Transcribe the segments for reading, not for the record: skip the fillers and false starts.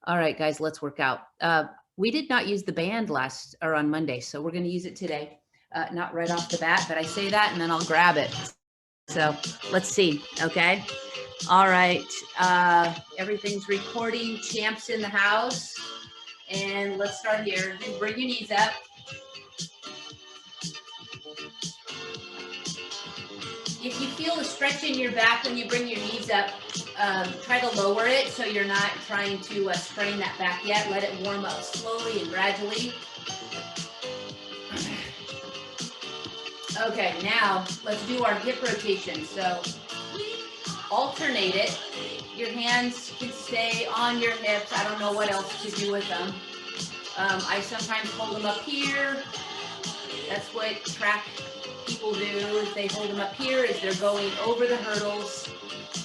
All right, guys, let's work out. We did not use the band on Monday, so we're going to use it today. Not right off the bat, but I say that and then I'll grab it. So let's see. Okay. All right. Everything's recording. Champs in the house. And let's start here. Then bring your knees up. If you feel a stretch in your back when you bring your knees up, try to lower it so you're not trying to strain that back yet. Let it warm up slowly and gradually. Okay, now let's do our hip rotation. So alternate it. Your hands can stay on your hips. I don't know what else to do with them. I sometimes hold them up here. That's what track people do, is they hold them up here as they're going over the hurdles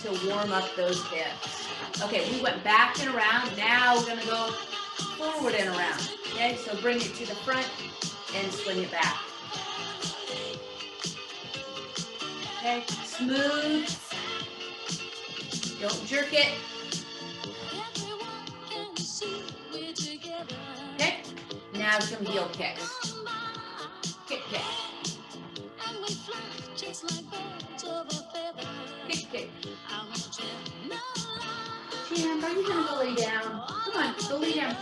to warm up those hips. Okay, we went back and around. Now we're going to go forward and around. Okay, so bring it to the front and swing it back. Okay, smooth. Don't jerk it. Okay, now some heel kicks. Kick, kick. Kick, kick. Champ, are you going to go lay down? Come on, go lay down.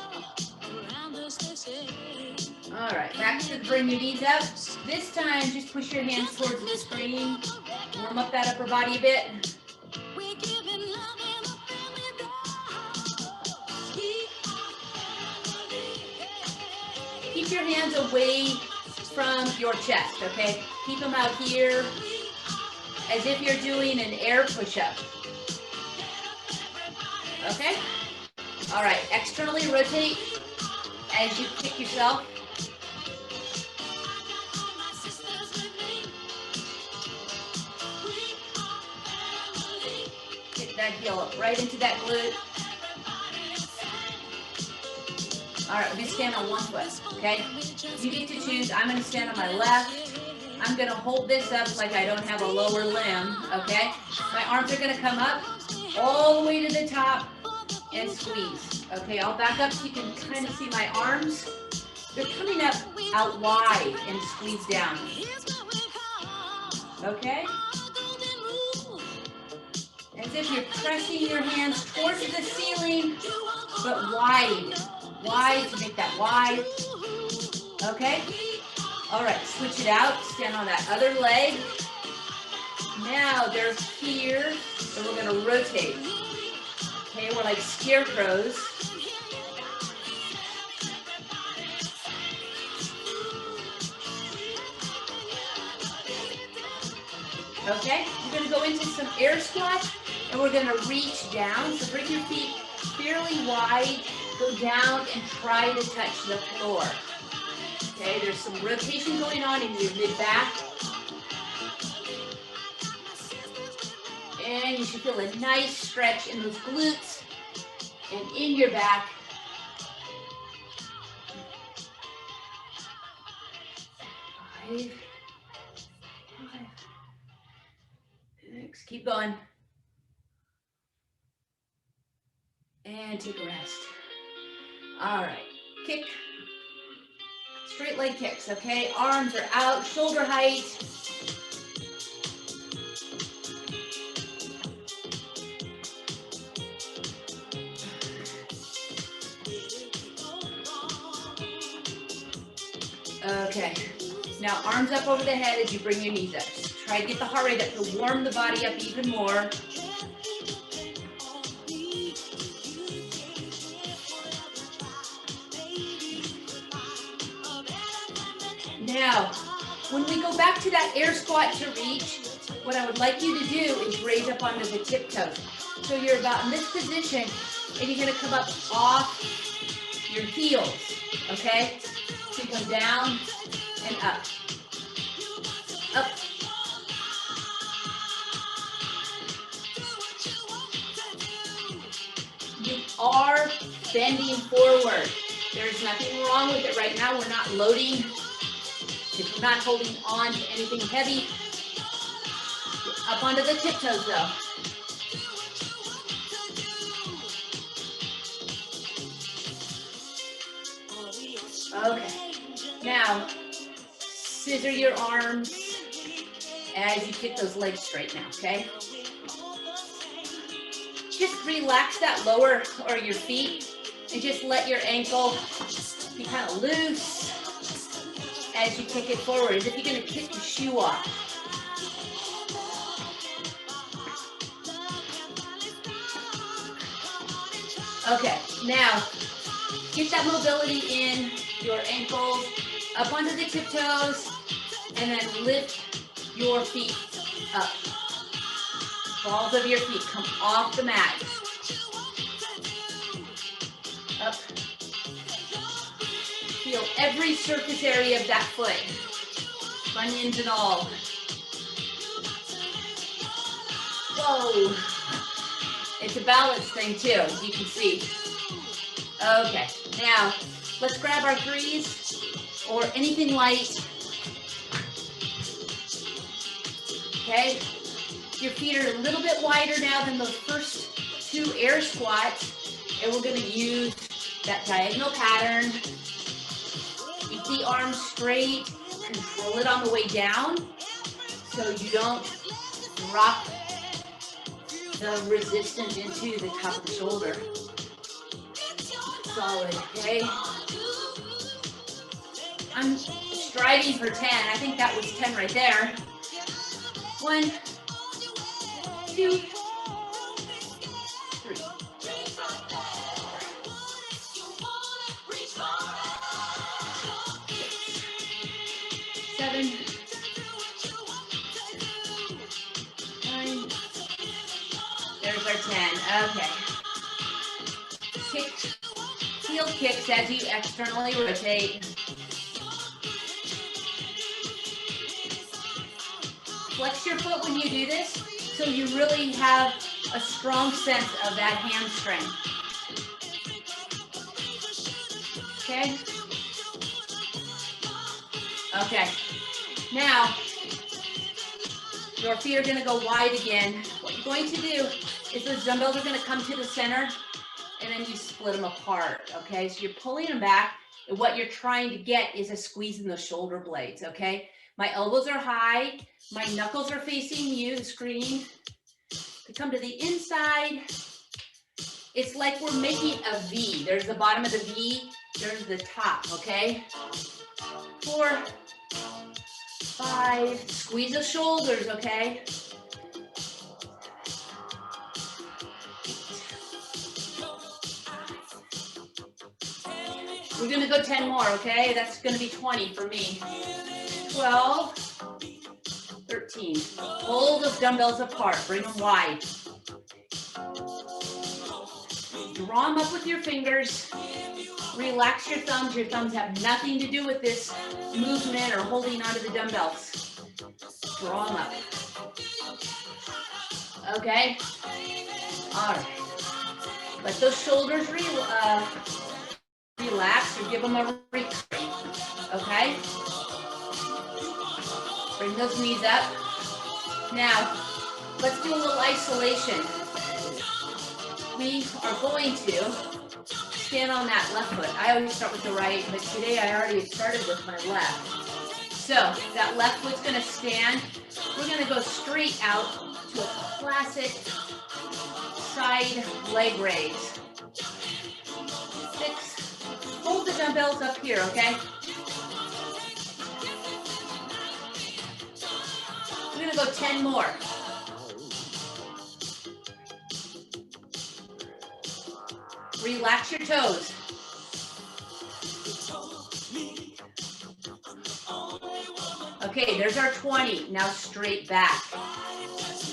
All right, back to bring your knees up. This time, just push your hands towards the screen. Warm up that upper body a bit. Keep your hands away from your chest, okay? Keep them out here as if you're doing an air push-up. Okay? All right, externally rotate as you kick yourself. Kick that heel up right into that glute. All right, we're gonna stand on one foot, okay? You get to choose. I'm gonna stand on my left. I'm gonna hold this up like I don't have a lower limb, okay? My arms are gonna come up all the way to the top and squeeze. Okay, I'll back up so you can kind of see my arms. They're coming up out wide and squeeze down. Okay? As if you're pressing your hands towards the ceiling, but wide. Wide, to make that wide. Okay? All right, switch it out. Stand on that other leg. Now they're here, and we're going to rotate. Okay, we're like scarecrows. Okay, we're going to go into some air squats, and we're going to reach down. So bring your feet fairly wide. Go down and try to touch the floor. Okay, there's some rotation going on in your mid-back. And you should feel a nice stretch in those glutes and in your back. 5, 6, keep going. And take a rest. All right, kick. Straight leg kicks, okay? Arms are out, shoulder height. Okay, now arms up over the head as you bring your knees up. Try to get the heart rate up to warm the body up even more. Now, when we go back to that air squat to reach, what I would like you to do is raise up onto the tiptoes. So you're about in this position, and you're going to come up off your heels, okay? So you come down and up. Up. You are bending forward. There's nothing wrong with it right now. We're not loading. If you're not holding on to anything heavy, up onto the tiptoes though. Okay. Now, scissor your arms as you kick those legs straight now, okay? Just relax that lower or your feet and just let your ankle be kind of loose as you kick it forward, as if you're going to kick your shoe off. Okay, now get that mobility in your ankles, up onto the tiptoes, and then lift your feet up. Balls of your feet come off the mat. Up. Feel every surface area of that foot, bunions and all. Whoa. It's a balance thing too, you can see. Okay, now let's grab our threes or anything light. Okay, your feet are a little bit wider now than those first two air squats, and we're going to use that diagonal pattern. Keep the arms straight, control it on the way down so you don't drop the resistance into the top of the shoulder. Solid, okay? I'm striving for 10. I think that was 10 right there. 1, 2, 3. 7, 9. There's our 10. Okay. Kick, heel kicks as you externally rotate. Flex your foot when you do this, so you really have a strong sense of that hamstring. Okay? Okay. Now, your feet are going to go wide again. What you're going to do is those dumbbells are going to come to the center, and then you split them apart, okay? So you're pulling them back, and what you're trying to get is a squeeze in the shoulder blades, okay? My elbows are high. My knuckles are facing you, the screen. To come to the inside, it's like we're making a V. There's the bottom of the V. There's the top, okay? 4, 5. Squeeze the shoulders, okay? 8. We're gonna go 10 more, okay? That's gonna be 20 for me. 12, 13. Pull those dumbbells apart, bring them wide. Draw them up with your fingers. Relax your thumbs. Your thumbs have nothing to do with this movement or holding onto the dumbbells. Draw them up. Okay? All right. Let those shoulders relax or give them a retreat. Okay? Bring those knees up. Now, let's do a little isolation. We are going to stand on that left foot. I always start with the right, but today I already started with my left. So that left foot's gonna stand. We're gonna go straight out to a classic side leg raise. 6. Hold the dumbbells up here, okay? We're gonna go 10 more. Relax your toes. Okay, there's our 20. Now straight back.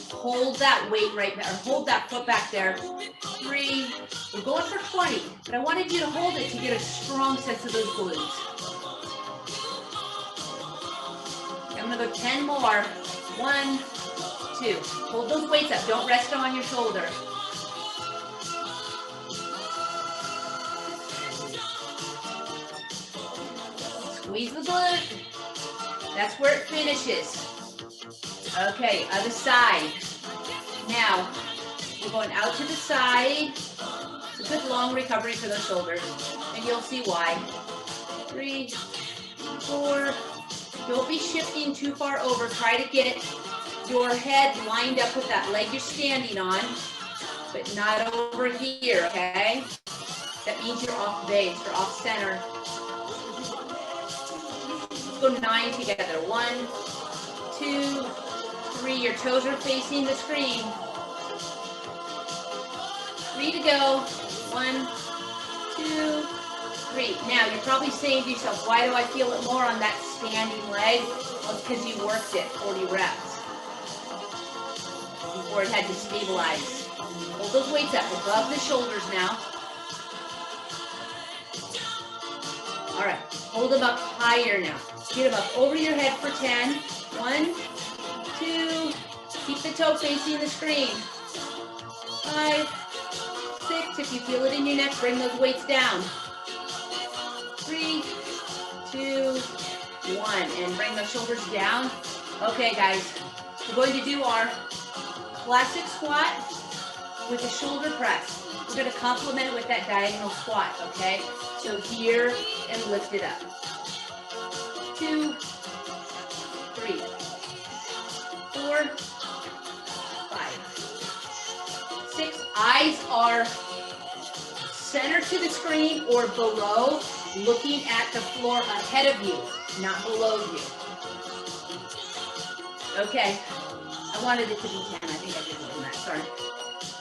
Hold that weight right there. Hold that foot back there. 3. We're going for 20, but I wanted you to hold it to get a strong sense of those glutes. I'm gonna go 10 more. 1, 2. Hold those weights up. Don't rest them on your shoulder. Squeeze the glute. That's where it finishes. Okay, other side. Now, we're going out to the side. It's a good long recovery for those shoulders, and you'll see why. 3, 4. Don't be shifting too far over. Try to get your head lined up with that leg you're standing on, but not over here, okay? That means you're off base or off center. Let's go 9 together. 1, 2, 3. Your toes are facing the screen. 3 to go. 1, 2, 3. Now, you're probably saying to yourself, why do I feel it more on that standing leg? Well, it's because you worked it 40 reps before it had to stabilize. Hold those weights up above the shoulders now. All right, hold them up higher now. Get them up over your head for 10. 1, 2, keep the toe facing the screen. 5, 6, if you feel it in your neck, bring those weights down. 3, 2, 1, and bring the shoulders down. Okay, guys, we're going to do our classic squat with a shoulder press. We're going to complement it with that diagonal squat, okay? So here and lift it up. 2, 3, 4, 5, 6. Eyes are center to the screen or below, looking at the floor ahead of you, not below you. Okay, I wanted it to be 10. I think I did more than that, sorry.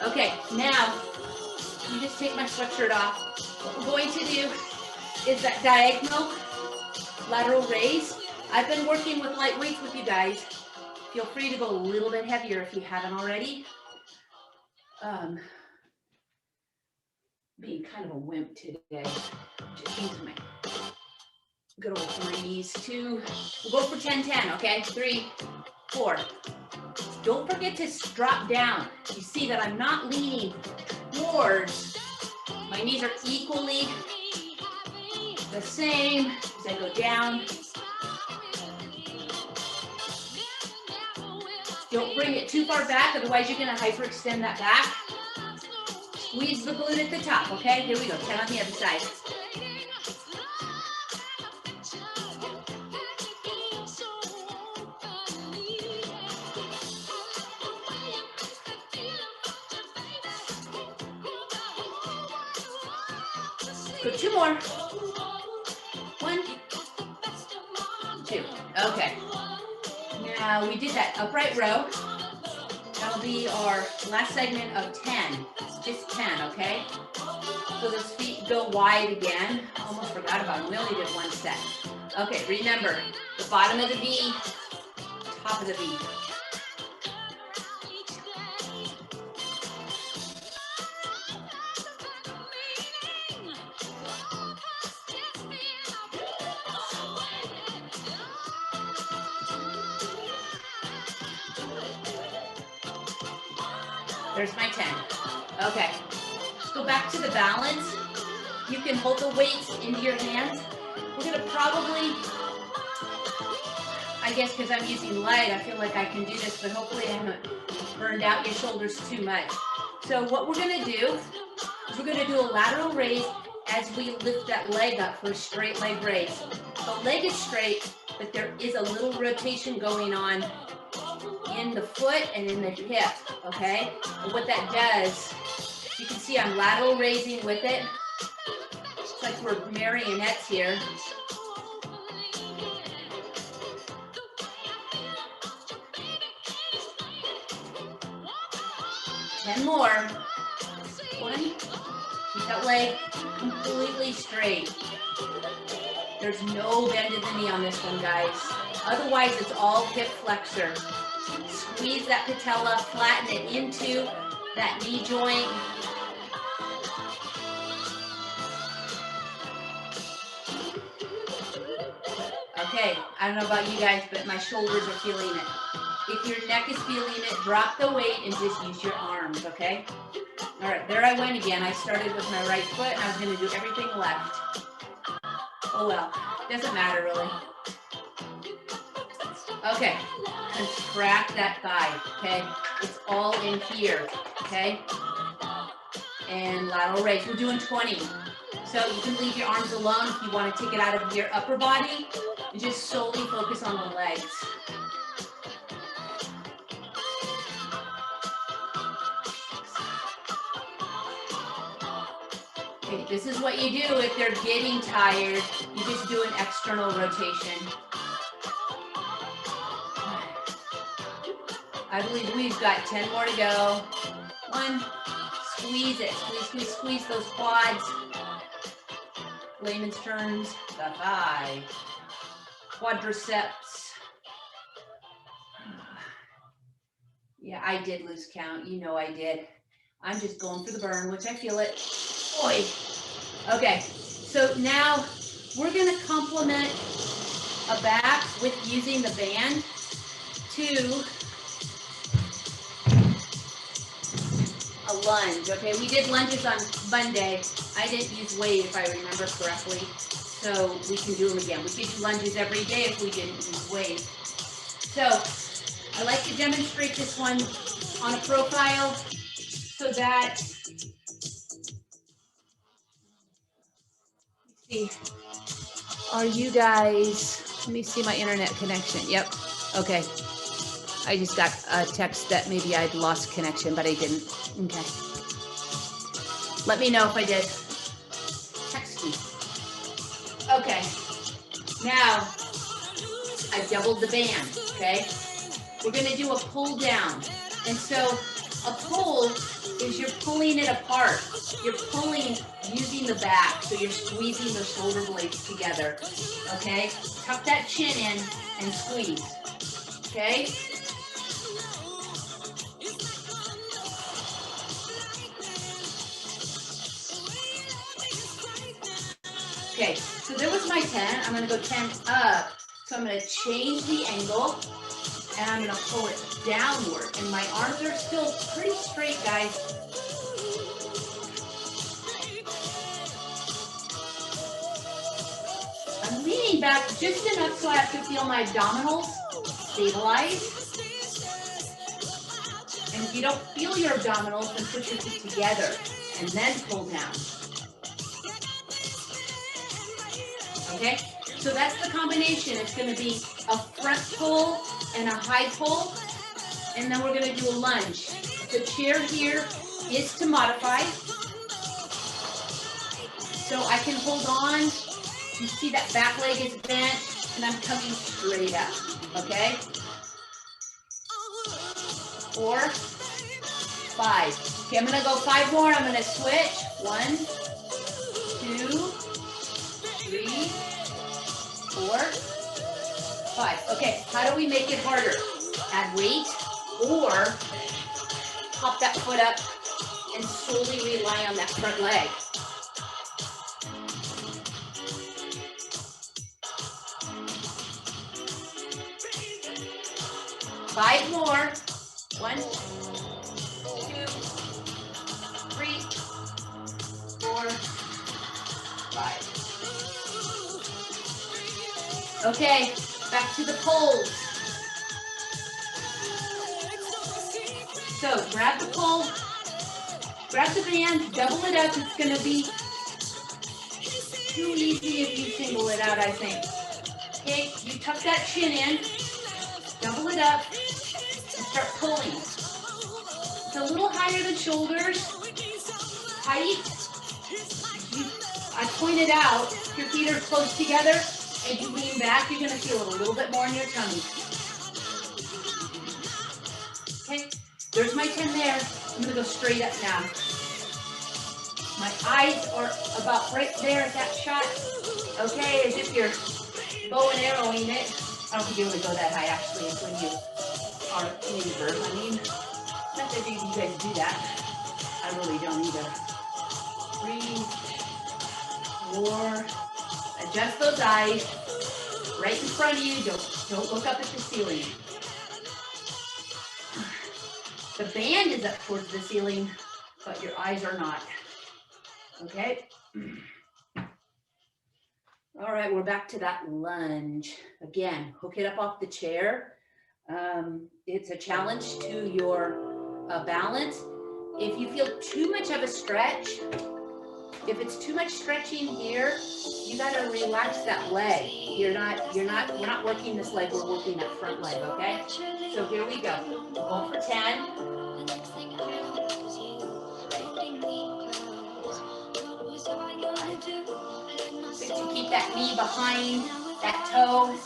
Okay, now, you just take my sweatshirt off. What we're going to do is that diagonal lateral raise. I've been working with light weights with you guys. Feel free to go a little bit heavier if you haven't already. Being kind of a wimp today. Just into my good old to my knees. 2. We'll go for 10-10, okay? 3, 4. Don't forget to drop down. You see that I'm not leaning towards. My knees are equally the same as I go down. Don't bring it too far back, otherwise you're going to hyperextend that back. Squeeze the glute at the top, okay? Here we go, 10 on the other side. Go 2 more. 1, 2. Okay. Now we did that upright row. That'll be our last segment of 10. Just 10, okay? So those feet go wide again. Almost forgot about them. We only did 1 set. Okay, remember, the bottom of the V, top of the V. There's my 10. Okay, let's go back to the balance. You can hold the weights into your hands. We're gonna probably, I guess because I'm using light, I feel like I can do this, but hopefully I haven't burned out your shoulders too much. So what we're gonna do is we're gonna do a lateral raise as we lift that leg up for a straight leg raise. The leg is straight, but there is a little rotation going on in the foot and in the hip, okay? And what that does, you can see I'm lateral raising with it. It's like we're marionettes here. Ten more. 1. Keep that leg completely straight. There's no bend in the knee on this one, guys. Otherwise, it's all hip flexor. Squeeze that patella, flatten it into that knee joint. Okay, I don't know about you guys, but my shoulders are feeling it. If your neck is feeling it, drop the weight and just use your arms, okay? All right, there I went again. I started with my right foot, and I was going to do everything left. Oh, well, doesn't matter, really. Okay, contract that thigh, okay? It's all in here, okay? And lateral raise. We're doing 20. So you can leave your arms alone if you want to take it out of your upper body and just solely focus on the legs. Okay, this is what you do if they're getting tired. You just do an external rotation. I believe we've got 10 more to go. 1, squeeze it, squeeze, squeeze, squeeze those quads. Layman's terms, the thigh, quadriceps. Yeah, I did lose count. You know I did. I'm just going for the burn, which I feel it. Oi. Okay, so now we're gonna complement a back with using the band to a lunge. Okay, we did lunges on Monday. I didn't use weight if I remember correctly, so we can do them again. We could do lunges every day if we didn't use weight. So I like to demonstrate this one on a profile so that, let's see, are you guys, let me see my internet connection. Yep, okay. I just got a text that maybe I'd lost connection, but I didn't. Okay. Let me know if I did. Text me. Okay. Now, I've doubled the band, okay? We're gonna do a pull down. And so a pull is you're pulling it apart. You're pulling using the back, so you're squeezing the shoulder blades together, okay? Tuck that chin in and squeeze, okay? Okay, so there was my 10. I'm gonna go 10 up. So I'm gonna change the angle and I'm gonna pull it downward. And my arms are still pretty straight, guys. I'm leaning back just enough so I have to feel my abdominals stabilize. And if you don't feel your abdominals, then put your feet together and then pull down. Okay, so that's the combination. It's gonna be a front pull and a high pull, and then we're gonna do a lunge. The chair here is to modify. So I can hold on. You see that back leg is bent, and I'm coming straight up, okay? 4, 5. Okay, I'm gonna go 5 more. I'm gonna switch. 1, 2, 3, 4, 5. Okay, how do we make it harder? Add weight or pop that foot up and solely rely on that front leg. Five more. 1, 2, 3, 4, 5. Okay, back to the pulls. So grab the pull, grab the band, double it up. It's gonna be too easy if you single it out, I think. Okay, you tuck that chin in, double it up, and start pulling. It's a little higher than shoulders, tight. I pointed out, if your feet are close together and you lean back, you're gonna feel it a little bit more in your tummy. Okay, there's my 10 there. I'm gonna go straight up now. My eyes are about right there at that shot. Okay, as if you're bow and arrowing it. I don't think you really go that high actually. It's when you are in reverse. I mean, not that you guys do that. I really don't either. 3, 4. Adjust those eyes. Right in front of you. Don't look up at the ceiling. The band is up towards the ceiling, but your eyes are not. Okay? All right, we're back to that lunge. Again, hook it up off the chair. It's a challenge to your balance. If you feel too much of a stretch, If it's too much stretching here, you gotta relax that leg. We're not working this leg, we're working that front leg, okay? So here we go. Going for 10. Good to keep that knee behind that toe.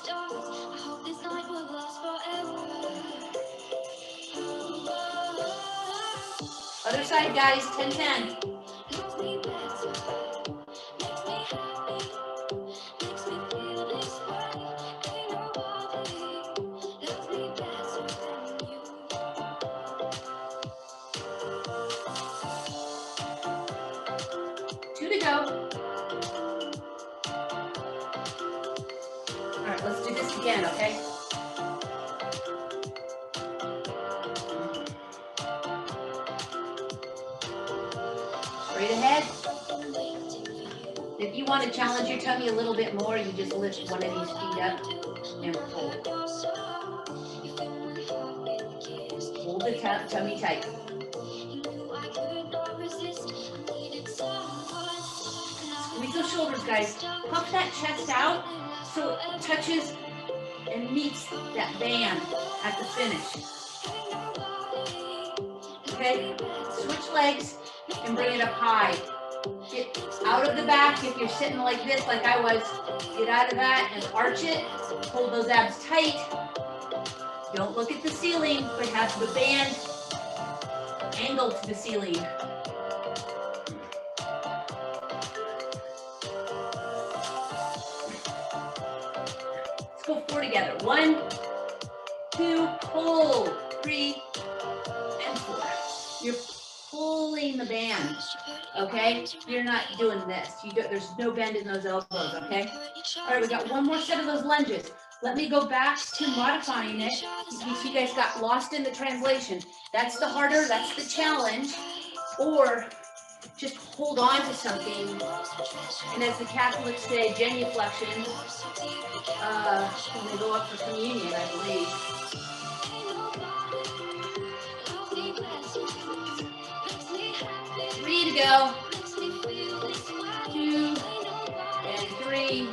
Other side, guys, 10-10. Two to go. All right, let's do this again, okay? Straight ahead. If you want to challenge your tummy a little bit more, you just lift one of these feet up and pull. Hold the tummy tight. Squeeze those shoulders, guys. Puff that chest out so it touches and meets that band at the finish. Okay? Switch legs and bring it up high. Get out of the back if you're sitting like this, like I was. Get out of that and arch it. Hold those abs tight. Don't look at the ceiling, but have the band angled to the ceiling. Let's go 4 together. 1, 2, pull, 3, and 4. You're pulling the band, okay? You're not doing this. There's no bend in those elbows, okay? All right, we got one more set of those lunges. Let me go back to modifying it in case you guys got lost in the translation. That's the harder, that's the challenge. Or just hold on to something. And as the Catholics say, genuflection, when they go up for communion, I believe. 3 to go. 2 and 3.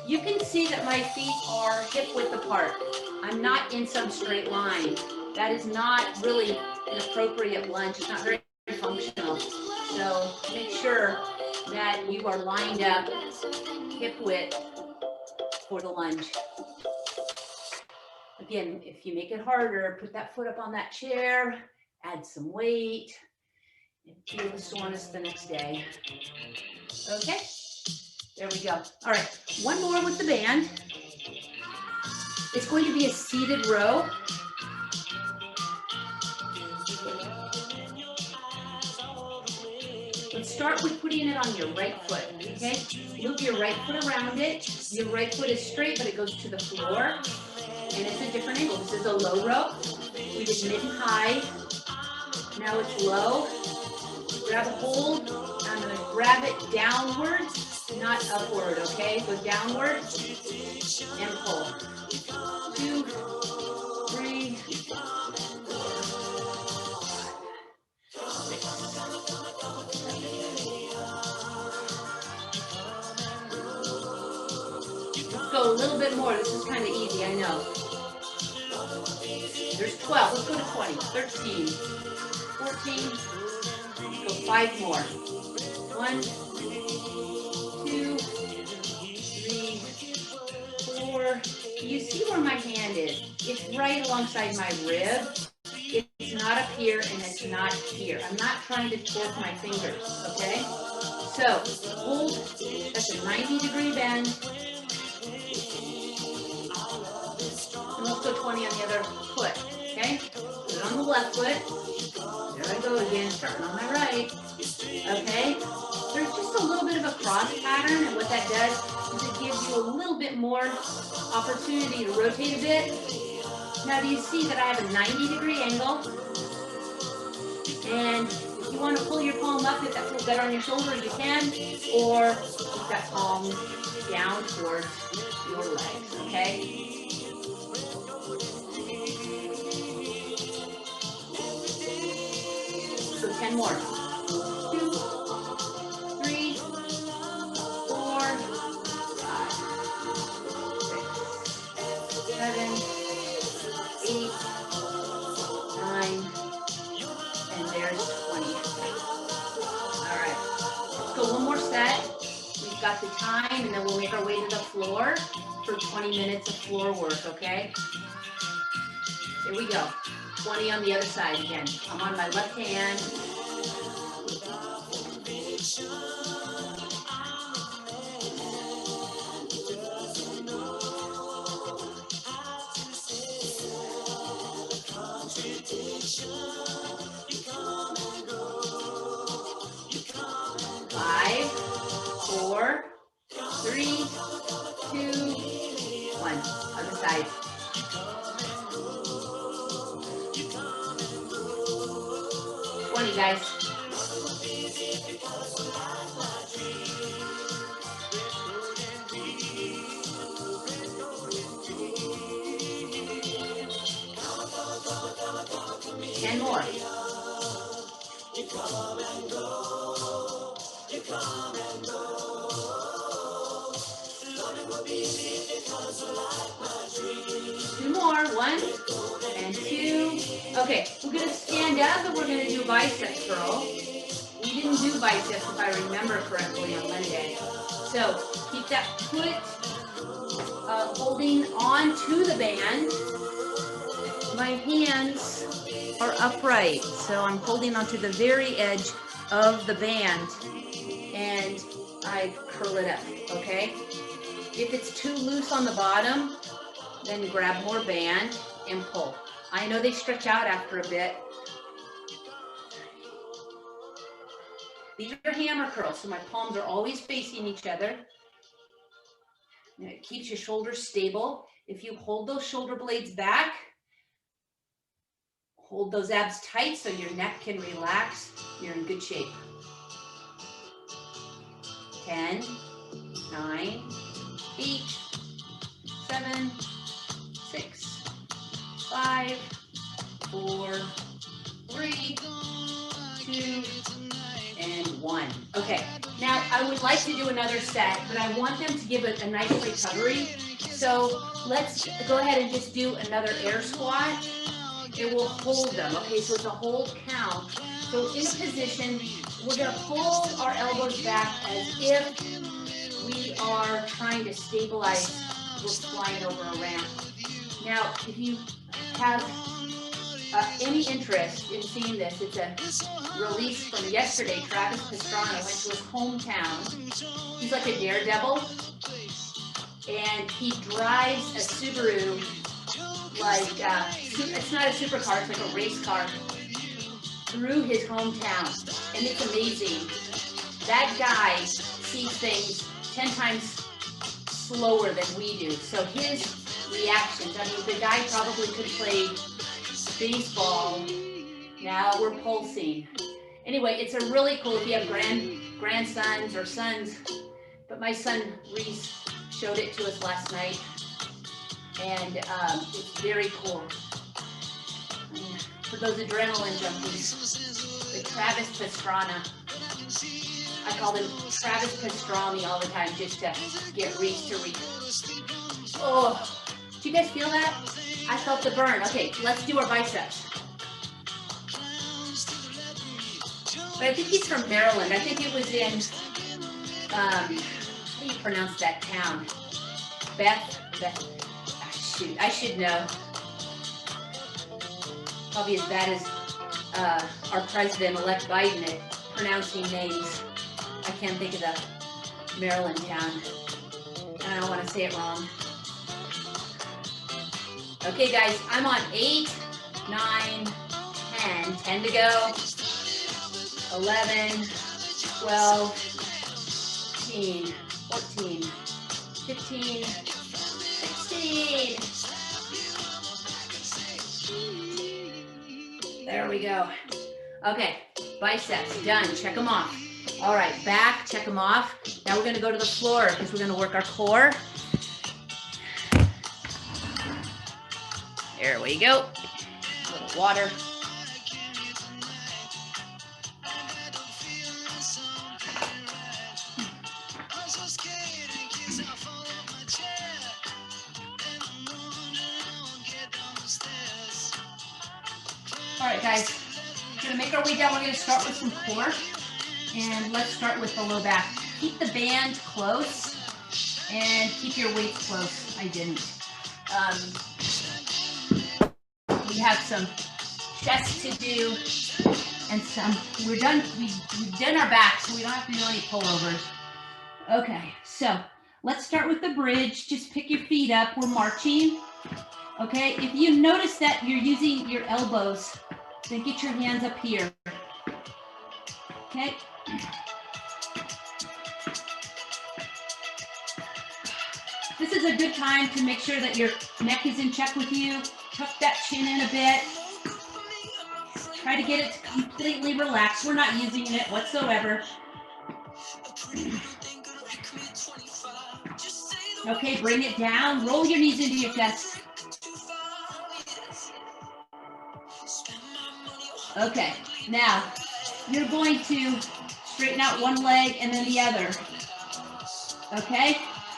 You can see that my feet are hip width apart. I'm not in some straight line. That is not really an appropriate lunge. It's not very functional. So make sure that you are lined up hip width for the lunge. Again, if you make it harder, put that foot up on that chair, add some weight, and feel the soreness the next day. Okay, there we go. All right, one more with the band. It's going to be a seated row. Let's start with putting it on your right foot, okay? Move your right foot around it. Your right foot is straight, but it goes to the floor. And it's a different angle. This is a low row. We did mid and high. Now it's low. Grab a hold. I'm going to grab it downward, not upward, okay? Go downward and pull. 2, 3, 4, 5, 6. Let's go a little bit more. This is kind of easy, I know. There's 12. Let's go to 20. 13, 14. Let's go 5 more. 1, 2, 3, 4. You see where my hand is? It's right alongside my rib. It's not up here and it's not here. I'm not trying to torque my fingers, okay? So hold at the 90-degree bend. And let's go 20 on the other foot, okay? Put it on the left foot. There I go again, starting on my right. Okay? There's just a little bit of a cross pattern, and what that does is it gives you a little bit more opportunity to rotate a bit. Now, do you see that I have a 90-degree angle? And if you want to pull your palm up, if that feels better on your shoulder, you can, or keep that palm down towards your legs, okay? 10 more. 2, 3, 4, 5, 6, 7, 8, 9, and there's 20. All right, let's go one more set. We've got the time, and then we'll make our way to the floor for 20 minutes of floor work, okay? Here we go. 20 on the other side again. I'm on my left hand. Five, 4, 3, 2, 1. Other side. Guys. Ten more. Two more. 1 and 2. Okay, we're going to stand up and we're going to do bicep curl. We didn't do biceps if I remember correctly on Monday. So keep that foot holding on to the band. My hands are upright, so I'm holding onto the very edge of the band and I curl it up, okay? If it's too loose on the bottom, then grab more band and pull. I know they stretch out after a bit. These are hammer curls, so my palms are always facing each other. And it keeps your shoulders stable. If you hold those shoulder blades back, hold those abs tight so your neck can relax, you're in good shape. 10, 9, 8, 7, 6, 5, 4, 3, 2, and 1. Okay, now I would like to do another set, but I want them to give it a nice recovery. So let's go ahead and just do another air squat. It will hold them. Okay, so it's a hold count. So in position, we're going to pull our elbows back as if we are trying to stabilize. We're flying over a ramp. Now, if you have any interest in seeing this, it's a release from yesterday. Travis Pastrana went to his hometown. He's like a daredevil, and he drives a Subaru like, it's not a supercar, it's like a race car through his hometown, and it's amazing. That guy sees things 10 times slower than we do, so his reactions, I mean, the guy probably could play baseball. Now we're pulsing. Anyway, it's a really cool if you have grandsons or sons, but my son Reese showed it to us last night, and it's very cool. For those adrenaline junkies, the Travis Pastrana, I call him Travis Pastrami all the time just to get Reese to read. Oh, do you guys feel that? I felt the burn. Okay, let's do our biceps. But I think he's from Maryland. I think it was in, how do you pronounce that town? Shoot, I should know. Probably as bad as our president-elect Biden at pronouncing names. I can't think of the Maryland town. And I don't want to say it wrong. Okay, guys, I'm on 8, 9, 10. 10 to go. 11, 12, 13, 14, 15, 16. There we go. Okay, biceps, done. Check them off. All right, back, check them off. Now we're going to go to the floor because we're going to work our core. There we go. A little water. guys, we're gonna make our way down. We're gonna start with some core, and let's start with the low back. Keep the band close, and keep your weights close. I didn't. We have some chest to do, and we're done. We've done our back, so we don't have to do any pullovers. Okay, so let's start with the bridge. Just pick your feet up. We're marching. Okay, if you notice that you're using your elbows, then get your hands up here. Okay. This is a good time to make sure that your neck is in check with you. Tuck that chin in a bit. Try to get it to completely relax. We're not using it whatsoever. Okay, bring it down. Roll your knees into your chest. Okay, now you're going to straighten out one leg and then the other. Okay,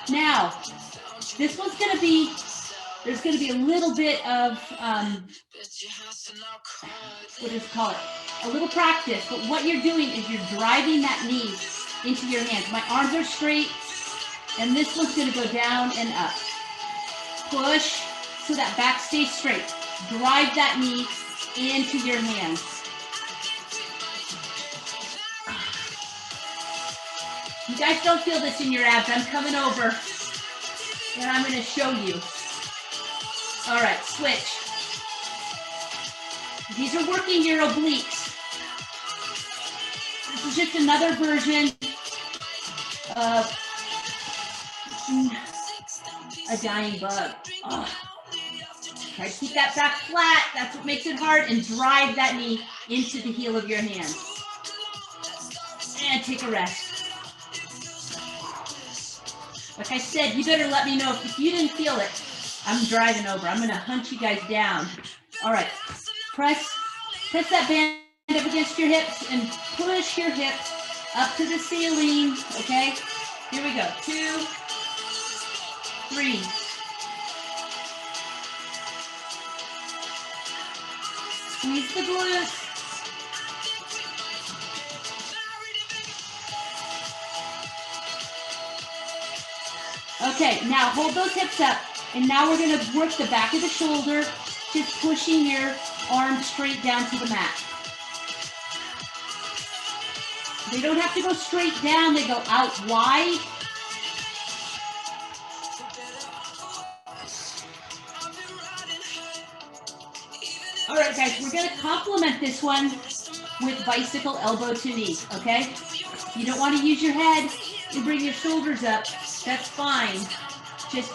now this one's going to be, there's going to be a little bit of, what is it called? A little practice, but what you're doing is you're driving that knee into your hands. My arms are straight, and this one's going to go down and up. Push so that back stays straight. Drive that knee into your hands. You guys don't feel this in your abs. I'm coming over and I'm going to show you. All right, switch. These are working your obliques. This is just another version of a dying bug. Oh. Try to keep that back flat. That's what makes it hard. And drive that knee into the heel of your hand. And take a rest. Like I said, you better let me know if you didn't feel it. I'm driving over. I'm going to hunt you guys down. All right. Press that band up against your hips and push your hips up to the ceiling. Okay? Here we go. 2, 3. Squeeze the glutes. Okay, now hold those hips up, and now we're going to work the back of the shoulder, just pushing your arms straight down to the mat. They don't have to go straight down, they go out wide. All right, guys, we're going to complement this one with bicycle elbow to knee, okay? You don't want to use your head, you bring your shoulders up, that's fine. Just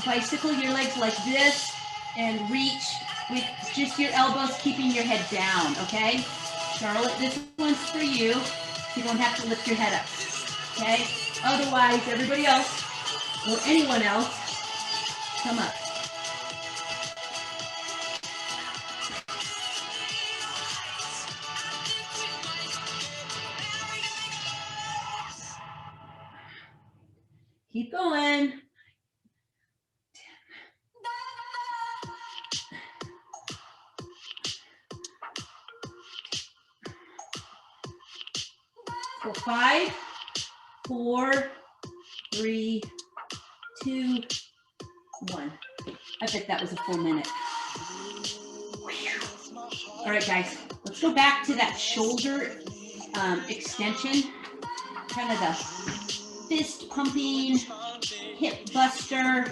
bicycle your legs like this and reach with just your elbows keeping your head down, okay? Charlotte, this one's for you. You don't have to lift your head up, okay? Otherwise, everybody else or anyone else, come up. Keep going. 10. So 5, 4, 3, 2, 1. I bet that was a full minute. All right, guys, let's go back to that shoulder extension, kind of the fist pumping, hip buster.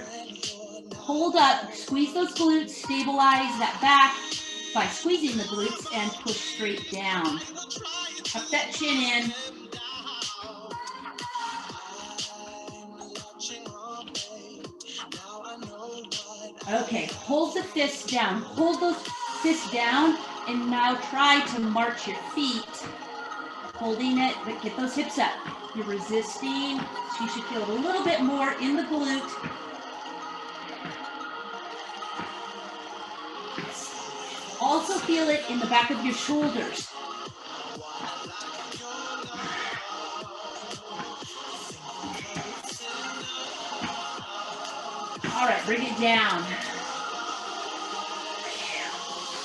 Hold up, squeeze those glutes, stabilize that back by squeezing the glutes and push straight down. Tuck that chin in. Okay, hold the fists down. Hold those fists down and now try to march your feet. Holding it, but get those hips up. You're resisting, so you should feel it a little bit more in the glute. Also feel it in the back of your shoulders. All right, bring it down.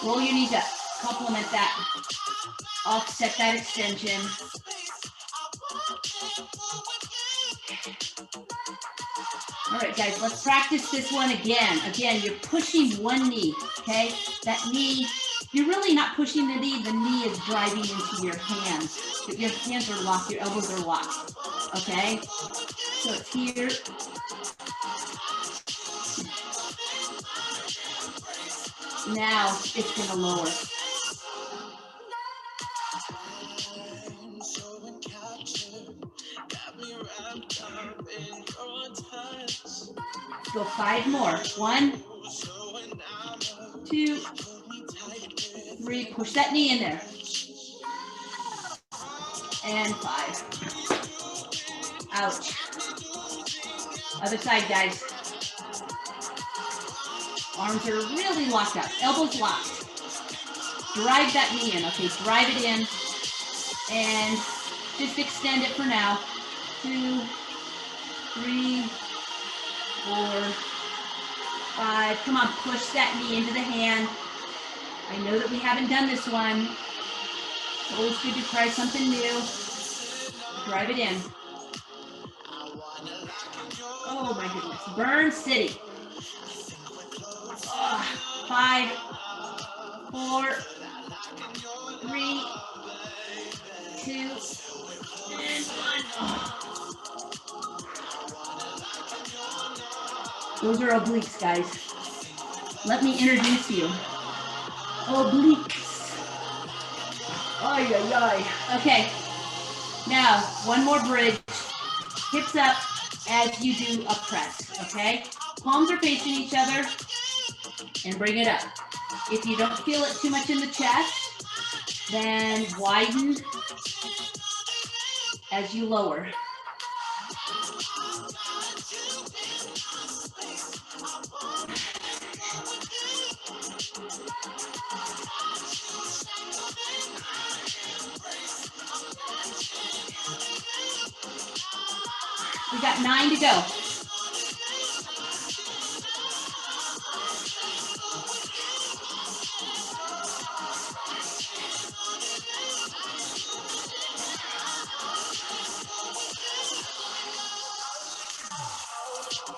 Roll your knees up. complement that, offset that extension. All right, guys, let's practice this one again. Again, you're pushing one knee, okay? That knee, you're really not pushing the knee is driving into your hands. But your hands are locked, your elbows are locked, okay? So it's here. Now it's gonna lower. Let's go 5 more. 1, 2, 3. Push that knee in there. And 5. Ouch. Other side, guys. Arms are really locked up. Elbows locked. Drive that knee in. Okay, drive it in. And just extend it for now. 2, 3, 4, 5. Come on, push that knee into the hand. I know that we haven't done this one. It's always good to try something new. Drive it in. Oh my goodness. Burn City. 5, 4, 3, 2, and 1. Oh. Those are obliques, guys. Let me introduce you. Obliques. Ay, ay, ay. Okay. Now, one more bridge. Hips up as you do a press, okay? Palms are facing each other and bring it up. If you don't feel it too much in the chest, then widen as you lower. We got 9 to go.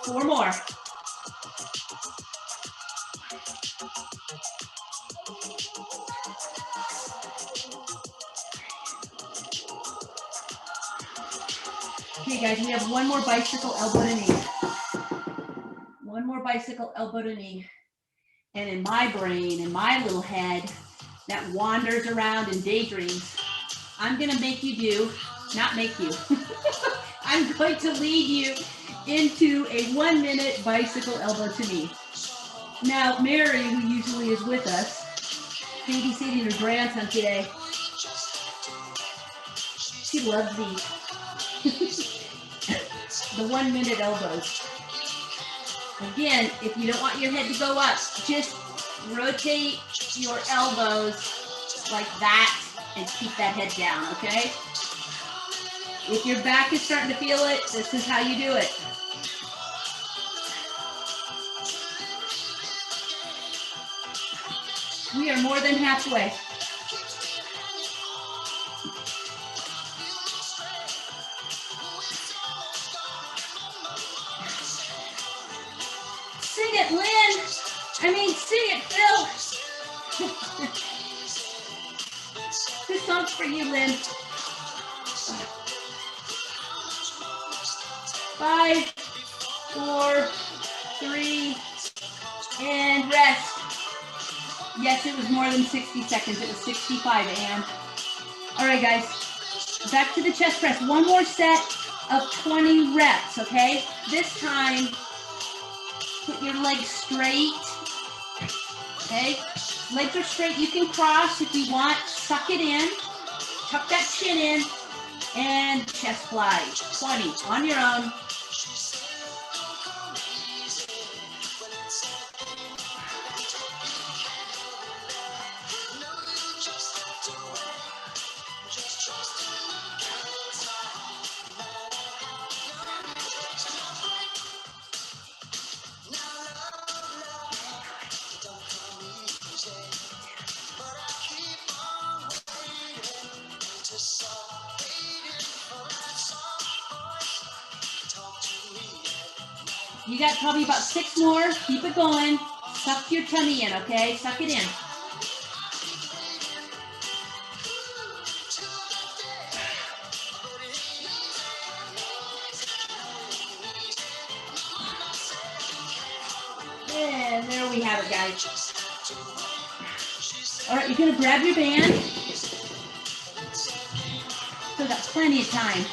Four more. Okay, guys, we have one more bicycle elbow to knee. One more bicycle elbow to knee. And in my brain, in my little head that wanders around and daydreams, I'm going to make you do, not make you, I'm going to lead you into a 1-minute bicycle elbow to knee. Now, Mary, who usually is with us, babysitting her grandson today, she loves these. The 1-minute elbows. Again, if you don't want your head to go up, just rotate your elbows like that and keep that head down, okay? If your back is starting to feel it, this is how you do it. We are more than halfway. Sing it, Lynn. Sing it, Phil. This song's for you, Lynn. 5, 4, 3, and rest. Yes, it was more than 60 seconds. It was 65, Anne. All right, guys. Back to the chest press. One more set of 20 reps, okay? This time, put your legs straight, okay? Legs are straight. You can cross if you want. Suck it in. Tuck that chin in. And chest fly. 20 on your own. You got probably about 6 more. Keep it going. Suck your tummy in, okay? Suck it in. And there we have it, guys. All right, you're gonna grab your band. Still got plenty of time.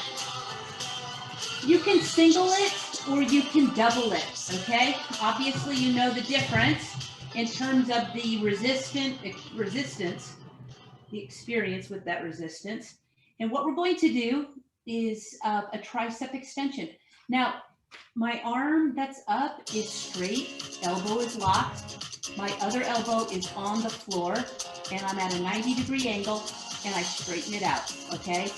You can single it or you can double it, okay? Obviously, you know the difference in terms of the resistance, the experience with that resistance. And what we're going to do is a tricep extension. Now, my arm that's up is straight, elbow is locked. My other elbow is on the floor, and I'm at a 90-degree angle, and I straighten it out, okay?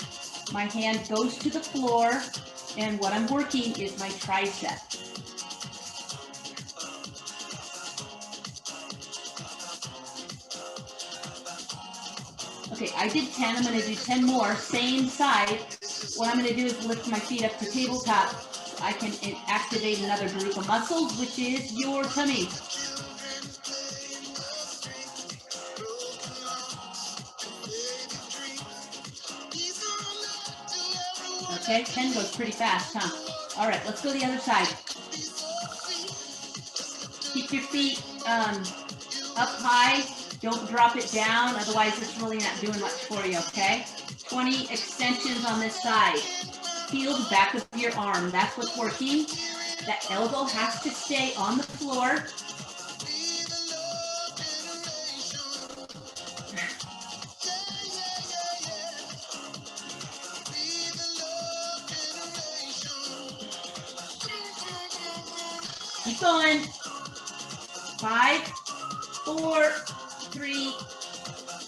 My hand goes to the floor, and what I'm working is my tricep. Okay, I did 10, I'm gonna do 10 more, same side. What I'm gonna do is lift my feet up to tabletop so I can activate another group of muscles, which is your tummy. Okay, 10 goes pretty fast, huh? All right, let's go the other side. Keep your feet up high. Don't drop it down, otherwise it's really not doing much for you, okay? 20 extensions on this side. Feel the back of your arm. That's what's working. That elbow has to stay on the floor. Keep going. 5, 4, 3,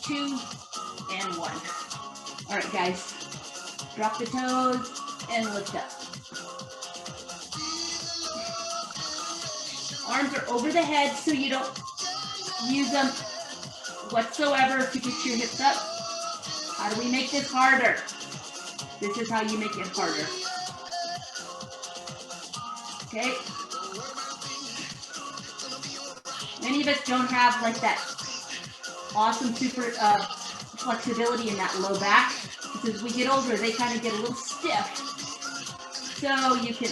2, and 1. All right, guys. Drop the toes and lift up. Arms are over the head so you don't use them whatsoever to get your hips up. How do we make this harder? This is how you make it harder. Okay. Many of us don't have like that awesome super flexibility in that low back. Because as we get older, they kind of get a little stiff. So you can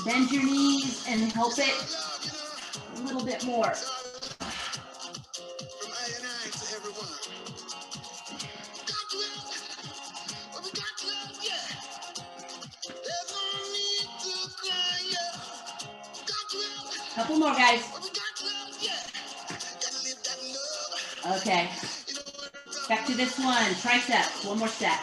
bend your knees and help it a little bit more. Couple more, guys. Okay. Back to this one. Triceps. One more set.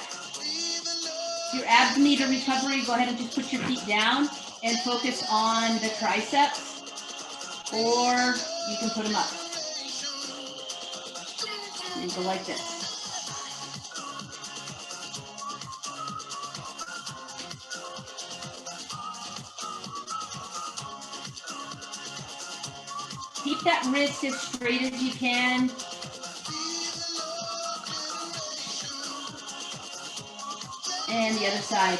If your abs need a recovery, go ahead and just put your feet down and focus on the triceps, or you can put them up. And go like this. Keep that wrist as straight as you can. And the other side.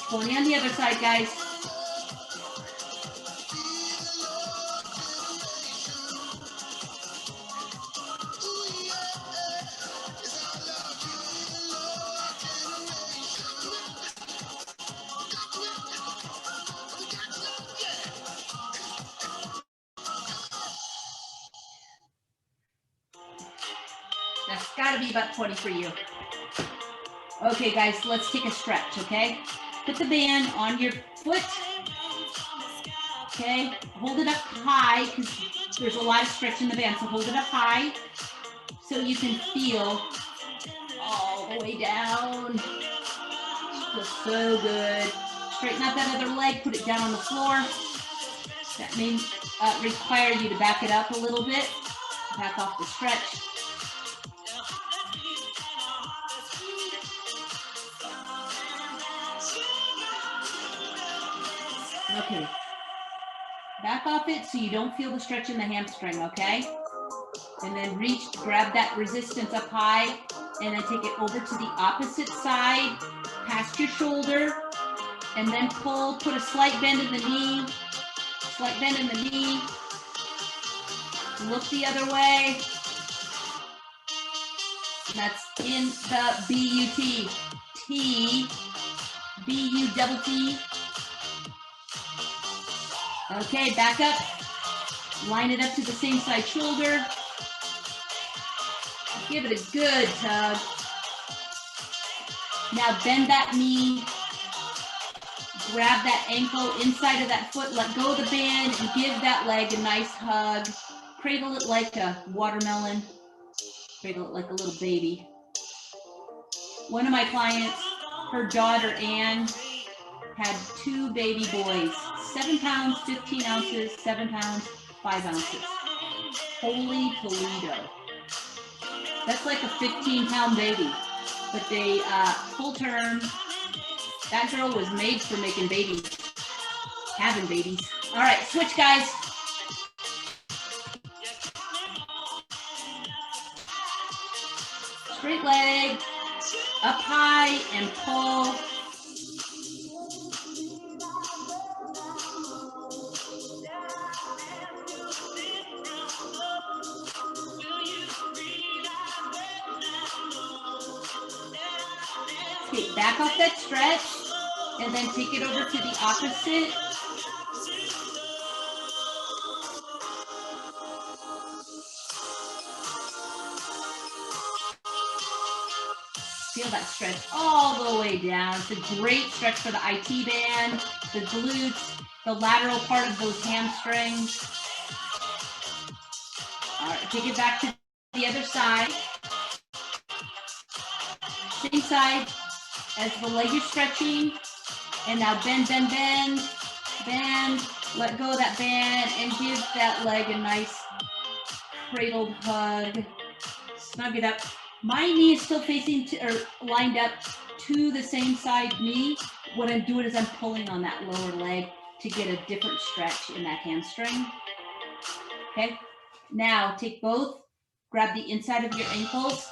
Pulling on the other side, guys. That's got to be about 20 for you. Okay, guys, let's take a stretch, okay? Put the band on your foot. Okay, hold it up high because there's a lot of stretch in the band, so hold it up high so you can feel all the way down. Feels so good. Straighten out that other leg, put it down on the floor. That may require you to back it up a little bit. Back off the stretch. Okay, Back off it so you don't feel the stretch in the hamstring, okay? And then reach, grab that resistance up high, and then take it over to the opposite side, past your shoulder, and then pull, put a slight bend in the knee, slight bend in the knee, look the other way. That's in the B-U-T, T, B-U-double-T. Okay, back up, line it up to the same side shoulder. Give it a good tug. Now bend that knee, grab that ankle inside of that foot, let go of the band, and give that leg a nice hug. Cradle it like a watermelon. Cradle it like a little baby. One of my clients, her daughter Anne, had 2 baby boys, 7 pounds, 15 ounces, 7 pounds, 5 ounces. Holy Toledo. That's like a 15-pound baby, but they full term. That girl was made for making babies, having babies. All right, switch, guys. Straight leg, up high and pull. Okay, back off that stretch, and then take it over to the opposite. Feel that stretch all the way down. It's a great stretch for the IT band, the glutes, the lateral part of those hamstrings. All right, take it back to the other side. Same side as the leg is stretching. And now bend, bend, bend, bend. Let go of that band and give that leg a nice cradled hug. Snug it up. My knee is still facing to, or lined up to the same side knee. What I'm doing is I'm pulling on that lower leg to get a different stretch in that hamstring. Okay, now take both, grab the inside of your ankles.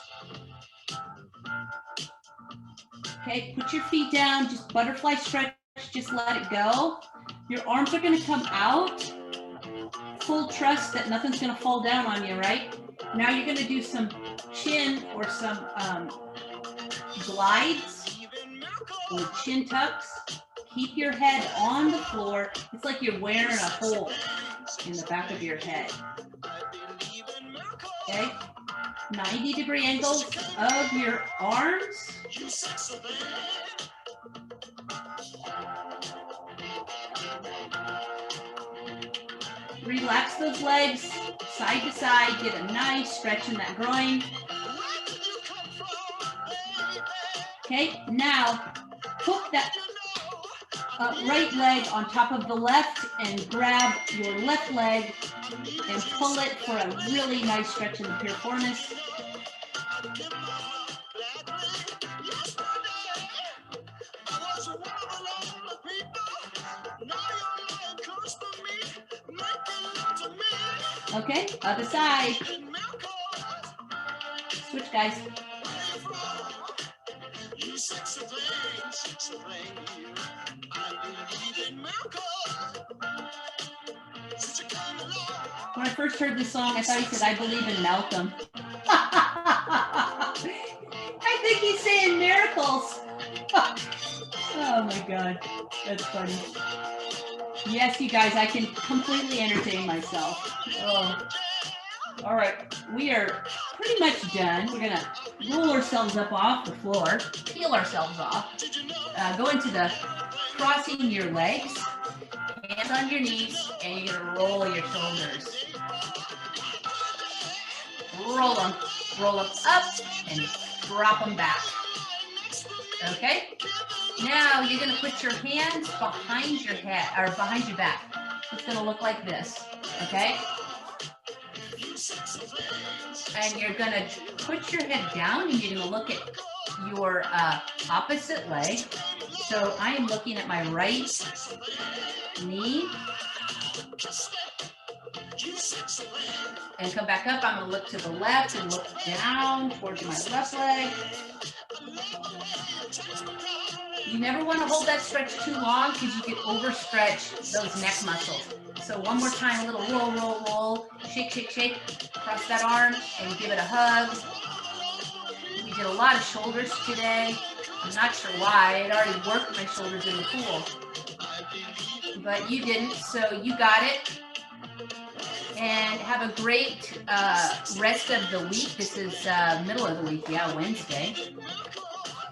Okay, put your feet down, just butterfly stretch, just let it go. Your arms are gonna come out. Full trust that nothing's gonna fall down on you, right? Now you're gonna do some chin or some glides or chin tucks. Keep your head on the floor. It's like you're wearing a hole in the back of your head. Okay, 90-degree angles of your arms. Relax those legs side to side. Get a nice stretch in that groin. Okay, now hook that right leg on top of the left and grab your left leg and pull it for a really nice stretch in the piriformis. Okay, other side. Switch, guys. When I first heard this song, I thought he said, "I believe in Malcolm." I think he's saying miracles. Oh my God, that's funny. Yes, you guys, I can completely entertain myself. Oh. All right, we are pretty much done. We're gonna roll ourselves up off the floor, peel ourselves off, go into the crossing your legs, hands on your knees, and you're gonna roll your shoulders. Roll them up and drop them back. Okay? Now you're gonna put your hands behind your head, or behind your back. It's gonna look like this, okay? And you're gonna put your head down and you're gonna look at your opposite leg. So I am looking at my right knee And come back up. I'm going to look to the left and look down towards my left leg. You never want to hold that stretch too long because you can overstretch those neck muscles. So one more time, a little roll, roll, roll. Shake, shake, shake. Cross that arm and give it a hug. We did a lot of shoulders today. I'm not sure why. I had already worked my shoulders in the pool. But you didn't, so you got it. And have a great rest of the week. This is middle of the week, yeah, Wednesday.